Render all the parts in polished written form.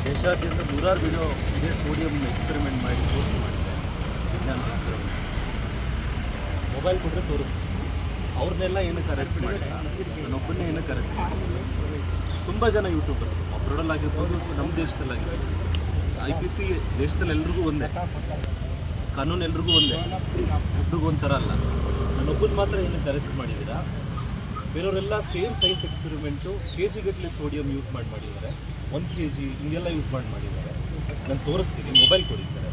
ದೇಶಾದ್ಯಂತ ನೂರಾರು ವಿಡಿಯೋ ಇದೇ ಸೋಡಿಯಂ ಎಕ್ಸ್ಪೆರಿಮೆಂಟ್ ಮಾಡಿ ಪೋಸ್ಟ್ ಮಾಡಿದೆ. ವಿಜ್ಞಾನ ಎಕ್ಸ್ಪೆರಿಮೆಂಟ್ ಮೊಬೈಲ್ ಕೊಟ್ಟರೆ ತೋರಿಸ್ತೀನಿ. ಅವ್ರನ್ನೆಲ್ಲ ಏನಕ್ಕೆ ಅರೆಸ್ಟ್ ಮಾಡಿಲ್ಲ, ನಾನೊಬ್ಬನ್ನೇ ಏನಕ್ಕೆ ಅರೆಸ್ಟ್ ಮಾಡಿಲ್ಲ. ತುಂಬ ಜನ ಯೂಟ್ಯೂಬರ್ಸು ಅಬ್ರಾಡಲ್ಲಾಗಿರ್ಬೋದು, ನಮ್ಮ ದೇಶದಲ್ಲಾಗಿರ್ಬೋದು. IPC ದೇಶದಲ್ಲಿ ಎಲ್ರಿಗೂ ಒಂದೇ, ಕಾನೂನು ಎಲ್ರಿಗೂ ಒಂದೇ, ಎಲ್ರಿಗೂ ಒಂಥರ ಅಲ್ಲ. ನಾನೊಬ್ಬನ ಮಾತ್ರ ಏನಕ್ಕೆ ಅರೆಸ್ಟ್ ಮಾಡಿದ್ದೀರಾ? ಬೇರೆಯವರೆಲ್ಲ ಸೇಮ್ ಸೈನ್ಸ್ ಎಕ್ಸ್ಪೆರಿಮೆಂಟು KG ಗಟ್ಟಲೆ ಸೋಡಿಯಂ ಯೂಸ್ ಮಾಡಿದ್ದಾರೆ, 1 kg ಹಿಂಗೆಲ್ಲ ಯೂಸ್ ಮಾಡಿದ್ದಾರೆ. ನಾನು ತೋರಿಸ್ತೀನಿ, ಮೊಬೈಲ್ ಕೊಡಿ ಸರ್.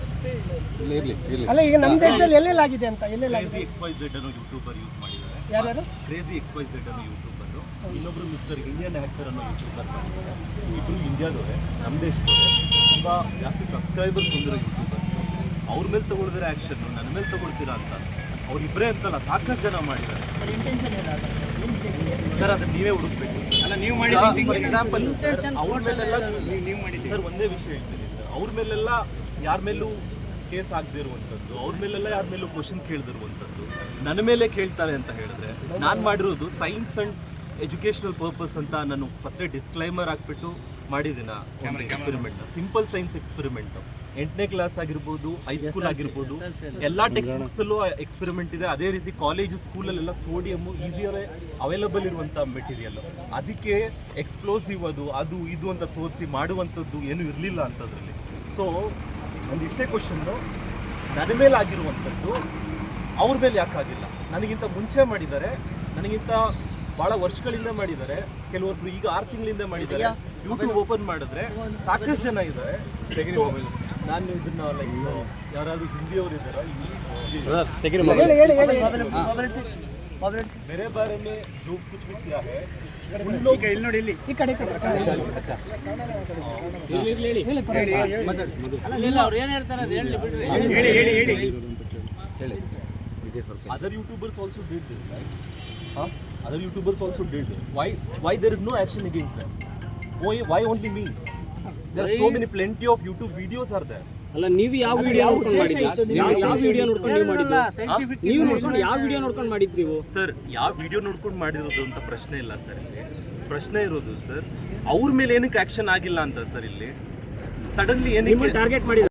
ಅಲ್ಲ, ಈಗ ನಮ್ಮ ದೇಶದಲ್ಲಿ ಎಲ್ಲೆಲ್ಲಾಗಿದೆ ಅಂತ ಕ್ರೇಜಿ XYZ ಅನ್ನೋ ಯೂಟ್ಯೂಬರ್ ಯೂಸ್ ಮಾಡಿದ್ದಾರೆ. ಯಾರು? ಕ್ರೇಜಿ XYZ ಅನ್ನೋ ಯೂಟ್ಯೂಬರು, ಇನ್ನೊಬ್ರು ಮಿಸ್ಟರ್ ಇಂಡಿಯನ್ ಹ್ಯಾಕರ್ ಅನ್ನೋ ಯೂಟ್ಯೂಬರ್ ಮಾಡಿದ್ದಾರೆ. ಇಬ್ಬರು ಇಂಡಿಯಾದವರೇ, ನಮ್ಮ ದೇಶದವರೇ, ತುಂಬ ಜಾಸ್ತಿ ಸಬ್ಸ್ಕ್ರೈಬರ್ಸ್ ಹೊಂದಿರೋ ಯೂಟ್ಯೂಬರ್ಸು. ಅವ್ರ ಮೇಲೆ ತಗೊಳ್ದಿರೋ ಆ್ಯಕ್ಷನ್ನು ನನ್ನ ಮೇಲೆ ತಗೊಳ್ತೀರಾ ಅಂತ ಅವರಿಬ್ಬರೇ ಅಂತಲ್ಲ, ಸಾಕಷ್ಟು ಜನ ಮಾಡಿದ್ದಾರೆ ಸರ್. ಅದನ್ನ ನೀವೇ ಹುಡುಕ್ಬೇಕು ಸರ್. ಎಕ್ಸಾಂಪಲ್ ಅವ್ರ ಮೇಲೆಲ್ಲ ಸರ್ ಒಂದೇ ವಿಷಯ ಹೇಳ್ತೀನಿ ಸರ್, ಅವ್ರ ಮೇಲೆಲ್ಲ ಯಾರ ಮೇಲೂ ಕೇಸ್ ಆಗದೆ ಇರುವಂಥದ್ದು, ಅವ್ರ ಮೇಲೆಲ್ಲ ಯಾರ ಮೇಲೂ ಕ್ವಶನ್ ಕೇಳ್ದಿರುವಂಥದ್ದು, ನನ್ನ ಮೇಲೆ ಕೇಳ್ತಾರೆ ಅಂತ ಹೇಳಿದ್ರೆ, ನಾನು ಮಾಡಿರೋದು ಸೈನ್ಸ್ ಆ್ಯಂಡ್ ಎಜುಕೇಷನಲ್ ಪರ್ಪಸ್ ಅಂತ ನಾನು ಫಸ್ಟೇ ಡಿಸ್ಕ್ಲೈಮರ್ ಹಾಕ್ಬಿಟ್ಟು ಮಾಡಿದ್ದೀನ ಎಕ್ಸ್ಪೆರಿಮೆಂಟ್. ಸಿಂಪಲ್ ಸೈನ್ಸ್ ಎಕ್ಸ್ಪೆರಿಮೆಂಟು 8ನೇ ಕ್ಲಾಸ್ ಆಗಿರ್ಬೋದು, ಹೈಸ್ಕೂಲ್ ಆಗಿರ್ಬೋದು, ಎಲ್ಲ ಟೆಕ್ಸ್ಟ್ ಬುಕ್ಸಲ್ಲೂ ಎಕ್ಸ್ಪೆರಿಮೆಂಟ್ ಇದೆ. ಅದೇ ರೀತಿ ಕಾಲೇಜು ಸ್ಕೂಲಲ್ಲೆಲ್ಲ ಸೋಡಿಯಮ್ಮು ಈಸಿಯರೇ ಅವೈಲಬಲ್ ಇರುವಂಥ ಮೆಟೀರಿಯಲ್ಲು. ಅದಕ್ಕೆ ಎಕ್ಸ್ಪ್ಲೋಸಿವ್ ಅದು ಇದು ಅಂತ ತೋರಿಸಿ ಮಾಡುವಂಥದ್ದು ಏನೂ ಇರಲಿಲ್ಲ ಅಂಥದ್ರಲ್ಲಿ. ಸೊ ಒಂದಿಷ್ಟೇ ಕ್ವಶನ್ನು, ನನ್ನ ಮೇಲೆ ಆಗಿರುವಂಥದ್ದು ಅವ್ರ ಮೇಲೆ ಯಾಕಾಗಿಲ್ಲ? ನನಗಿಂತ ಮುಂಚೆ ಮಾಡಿದ್ದಾರೆ, ನನಗಿಂತ ಭಾಳ ವರ್ಷಗಳಿಂದ ಮಾಡಿದ್ದಾರೆ. ಕೆಲವೊಬ್ರು ಈಗ 6 ತಿಂಗಳಿಂದ ಮಾಡಿದ್ದಾರೆ. ಯೂಟ್ಯೂಬ್ ಓಪನ್ ಮಾಡಿದ್ರೆ ಸಾಕಷ್ಟು ಜನ ಇದ್ದಾರೆ. ನಾನು ಇದನ್ನ ಲೈಕ್ ಯಾರಾದರೂ ಹಿಂದಿಯವರು ಇದ್ದಾರಾ? मेरे बारे में जो कुछ भी किया है उन लोग ಈ ಕಡೆ other YouTubers also did this, right? Other YouTubers also did this. Why there is no action against them? Why only me? There are so many plenty of YouTube videos are there. ಅಲ್ಲ, ನೀವು ಯಾವ video ನೋಡ್ಕೊಂಡು ಮಾಡಿದ್ರಿ? ಯಾವ video ನೋಡ್ಕೊಂಡು ನೀವು ಮಾಡಿದ್ದು? ನೀವು ನೋಡ್ಕೊಂಡು ಯಾವ ವಿಡಿಯೋ ನೋಡ್ಕೊಂಡು ಮಾಡಿದ್ರಿ ನೀವು? ಸರ್, ಯಾವ ವಿಡಿಯೋ ನೋಡ್ಕೊಂಡು ಮಾಡಿರೋದು ಅಂತ ಪ್ರಶ್ನೆ ಇಲ್ಲ ಸರ್. ಇಲ್ಲಿ ಪ್ರಶ್ನೆ ಇರೋದು ಸರ್, ಅವ್ರ ಮೇಲೆ ಏನಕ್ಕೆ ಆಕ್ಷನ್ ಆಗಿಲ್ಲ ಅಂತ ಸರ್. ಇಲ್ಲಿ ಸಡನ್ಲಿ ಏನಕ್ಕೆ ಟಾರ್ಗೆಟ್ ಮಾಡಿದ್ರು?